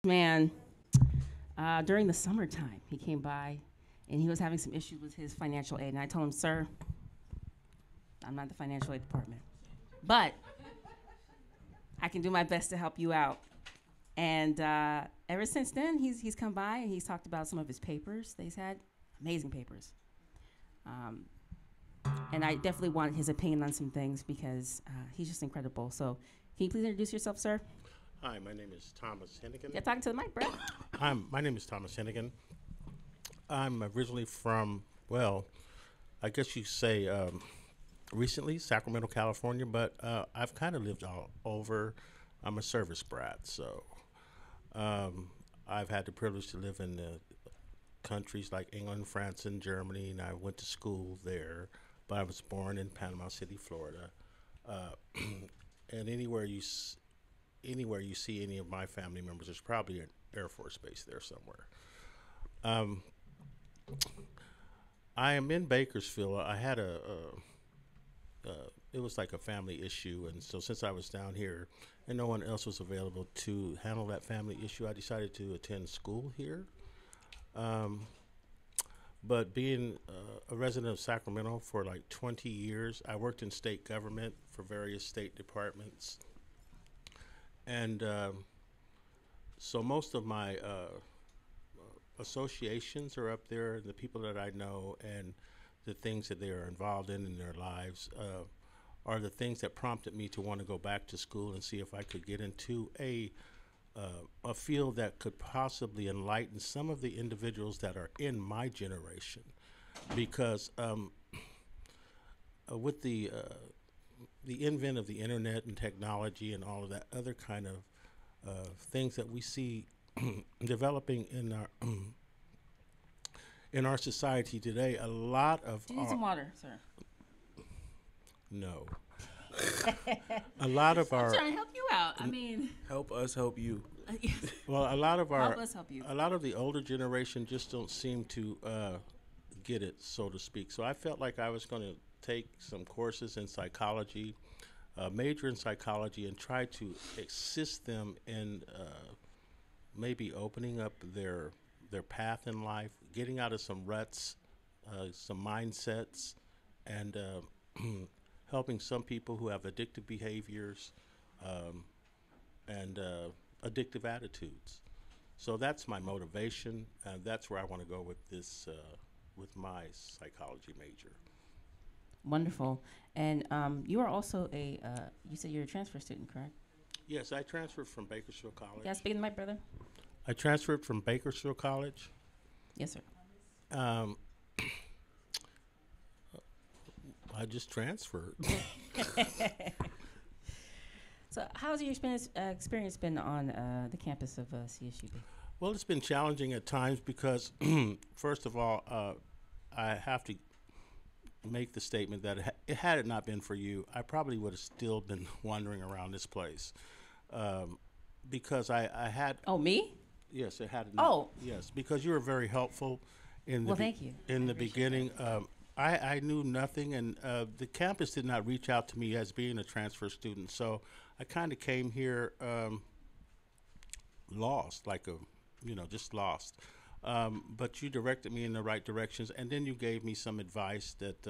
Man, during the summertime, he came by and he was having some issues with his financial aid. And I told him, sir, I'm not the financial aid department, but I can do my best to help you out. And ever since then, he's come by and he's talked about some of his papers that he's had. Amazing papers. Um, and I definitely wanted his opinion on some things because he's just incredible. So, can you please introduce yourself, sir? Hi, my name is Thomas Hennigan. Yeah, talking to the mic, bro. My name is Thomas Hennigan. I'm originally from, well, I guess you say recently, Sacramento, California, but I've kind of lived all over. I'm a service brat, so I've had the privilege to live in the countries like England, France, and Germany, and I went to school there, but I was born in Panama City, Florida. Uh, and anywhere you see any of my family members, there's probably an Air Force base there somewhere. Um, I am in Bakersfield. I had it was like a family issue, and so since I was down here and no one else was available to handle that family issue, I decided to attend school here. Um, but being a resident of Sacramento for like 20 years, I worked in state government for various state departments, and so most of my associations are up there, the people that I know and the things that they are involved in their lives are the things that prompted me to want to go back to school and see if I could get into a field that could possibly enlighten some of the individuals that are in my generation, because with the invent of the internet and technology and all of that other kind of things that we see developing in our society today, a lot of Do you need some water, sir? no, a lot of I'm our trying to help you out. I mean, Help us help you. well, a lot of our help us help you. a lot of the older generation just don't seem to get it, so to speak. So I felt like I was going to take some courses in psychology, major in psychology, and try to assist them in maybe opening up their path in life, getting out of some ruts, some mindsets, and helping some people who have addictive behaviors um, and addictive attitudes. So that's my motivation, and that's where I want to go with this, with my psychology major. Wonderful. And you are also you said you're a transfer student, correct? Yes, I transferred from Bakersfield College. Yeah, speaking to my brother. I transferred from Bakersfield College. Yes, sir. Um, I just transferred. So, how's your experience been on the campus of CSUB? Well, it's been challenging at times because, first of all, I have to make the statement that had it not been for you, I probably would have still been wandering around this place, because I had, Oh, me? yes, it had it not, Oh, yes, because you were very helpful in well, thank you. in I the appreciate beginning. I knew nothing, and the campus did not reach out to me as being a transfer student, so I kind of came here lost, just lost. But you directed me in the right directions, and then you gave me some advice that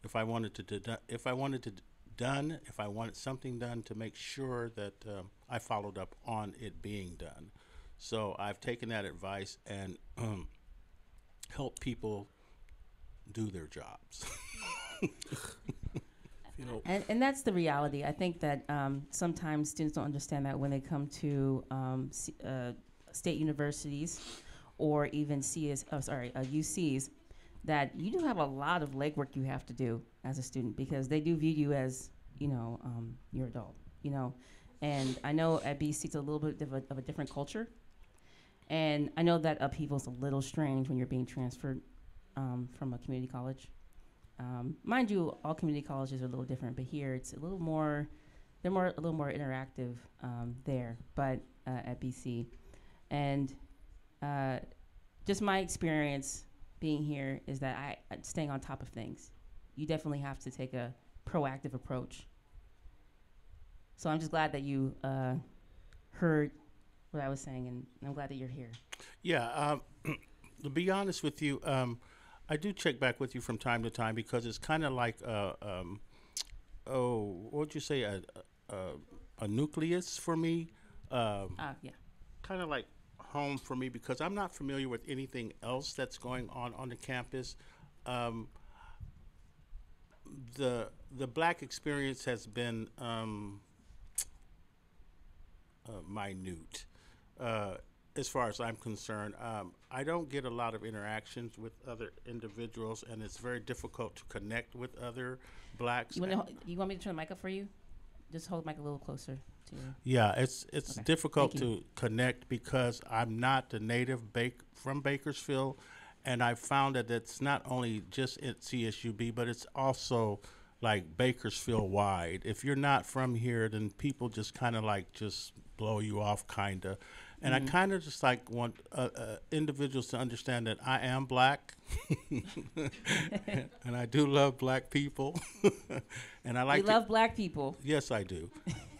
if I wanted to, if I wanted something done, to make sure that I followed up on it being done. So I've taken that advice and helped people do their jobs. You know, And that's the reality. I think that sometimes students don't understand that when they come to state universities or even UCs, that you do have a lot of legwork you have to do as a student because they do view you as, your adult, And I know at BC it's a little bit of a different culture. And I know that upheaval's a little strange when you're being transferred from a community college. Mind you, all community colleges are a little different, but here it's a little more, a little more interactive there, but at BC. And just my experience being here is that I'm staying on top of things. You definitely have to take a proactive approach. So I'm just glad that you heard what I was saying, and I'm glad that you're here. Yeah, to be honest with you, I do check back with you from time to time because it's kind of like, what would you say, a, a nucleus for me, Yeah. kind of like home for me because I'm not familiar with anything else that's going on the campus. Um, the black experience has been minute. Uh, as far as I'm concerned, I don't get a lot of interactions with other individuals, and it's very difficult to connect with other blacks. You want me to turn the mic up for you? Just hold the mic a little closer to you. Yeah, it's Okay. difficult Thank you. to connect because I'm not the native from Bakersfield, and I found that it's not only just at CSUB, but it's also like Bakersfield wide. If you're not from here, then people just kind of like just blow you off, kind of. And I kind of just like want individuals to understand that I am black, and I do love black people, and I like You love black people. Yes, I do.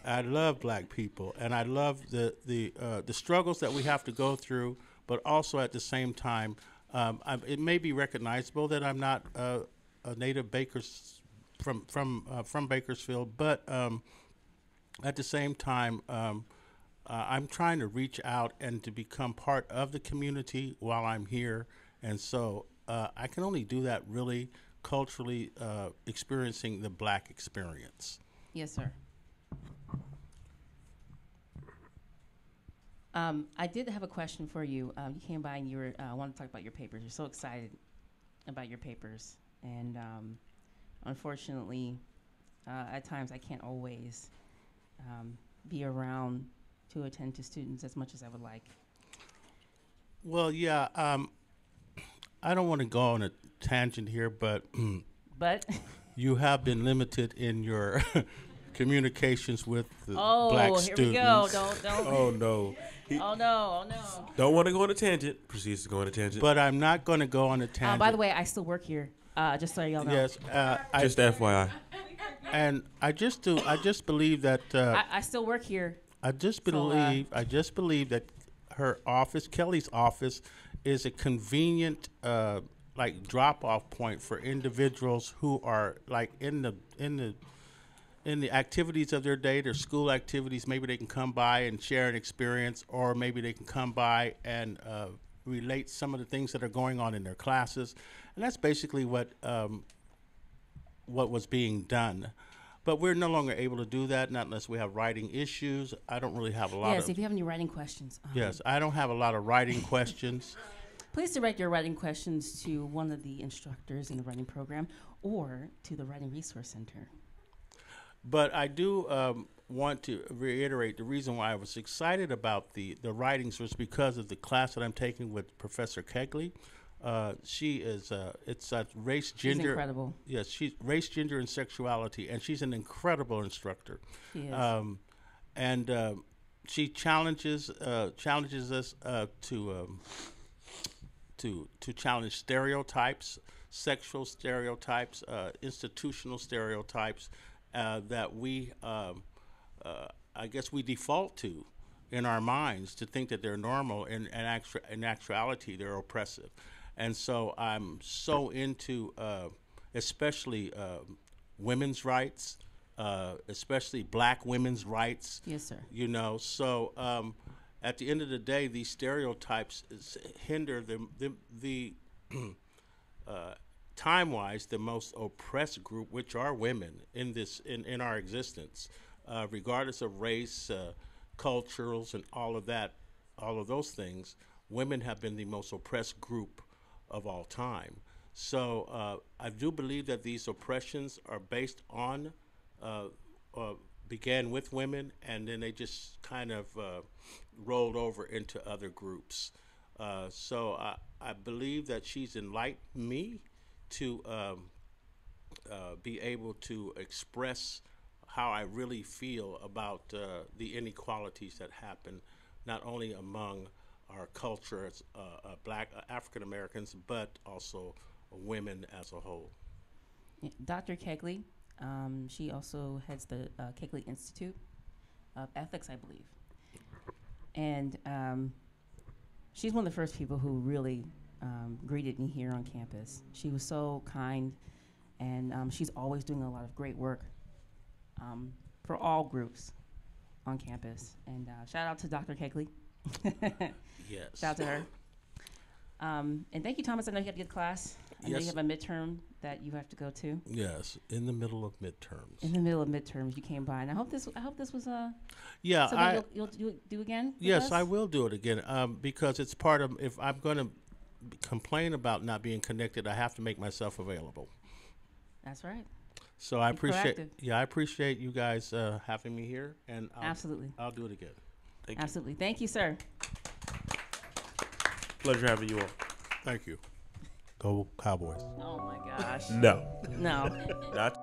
I love black people, and I love the struggles that we have to go through. But also at the same time, it may be recognizable that I'm not a native from Bakersfield, but at the same time, I'm trying to reach out and to become part of the community while I'm here, and so I can only do that really culturally experiencing the black experience. Yes, sir. I did have a question for you. You came by and you were wanted to talk about your papers. You're so excited about your papers, and unfortunately, at times I can't always be around to attend to students as much as I would like. Well, yeah, I don't want to go on a tangent here, but But you have been limited in your communications with the black here students. we go. Don't. Oh no. Oh no. Don't want to go on a tangent. Proceeds to go on a tangent. But I'm not going to go on a tangent. By the way, I still work here. Just so y'all know. Yes, just FYI. and I just believe that I still work here. I just believe that her office, Kelly's office, is a convenient like drop-off point for individuals who are like in the activities of their day, their school activities. Maybe they can come by and share an experience, or maybe they can come by and relate some of the things that are going on in their classes, and that's basically what was being done. But we're no longer able to do that, not unless we have writing issues. I don't really have a lot Yes, of. if you have any writing questions. Yes, I don't have a lot of writing questions. Please direct your writing questions to one of the instructors in the writing program or to the Writing Resource Center. But I do want to reiterate the reason why I was excited about the writings was because of the class that I'm taking with Professor Kegley. She is it's race, gender. She's incredible. Yes, she's race, gender, and sexuality, and she's an incredible instructor. She is. And she challenges us to challenge stereotypes, sexual stereotypes, institutional stereotypes that we I guess we default to in our minds to think that they're normal, and in actuality they're oppressive. And so I'm so into especially women's rights, especially black women's rights. Yes, sir. You know, so at the end of the day, these stereotypes hinder the time-wise the most oppressed group, which are women in our existence, regardless of race, cultures, and all of that, all of those things. Women have been the most oppressed group of all time. So I do believe that these oppressions are based on, began with women, and then they just kind of rolled over into other groups. So I believe that she's enlightened me to be able to express how I really feel about the inequalities that happen, not only among our culture as black African Americans, but also women as a whole. Dr. Kegley, she also heads the Kegley Institute of Ethics, I believe. And she's one of the first people who really greeted me here on campus. She was so kind, and she's always doing a lot of great work for all groups on campus. And shout out to Dr. Kegley. Yes. Shout out to her. And thank you, Thomas. I know you have to get class. I know you Yes. have a midterm that you have to go to. Yes, in the middle of midterms. In the middle of midterms, you came by, and I hope this was Yeah, something you'll do again. With yes, us? I will do it again because it's part of. If I'm going to complain about not being connected, I have to make myself available. That's right. So I Be appreciate. proactive. Yeah, I appreciate you guys having me here, and Absolutely. I'll do it again. Thank you. Absolutely. Thank you, sir. Pleasure having you all. Thank you. Go Cowboys. Oh my gosh. No. No. Not.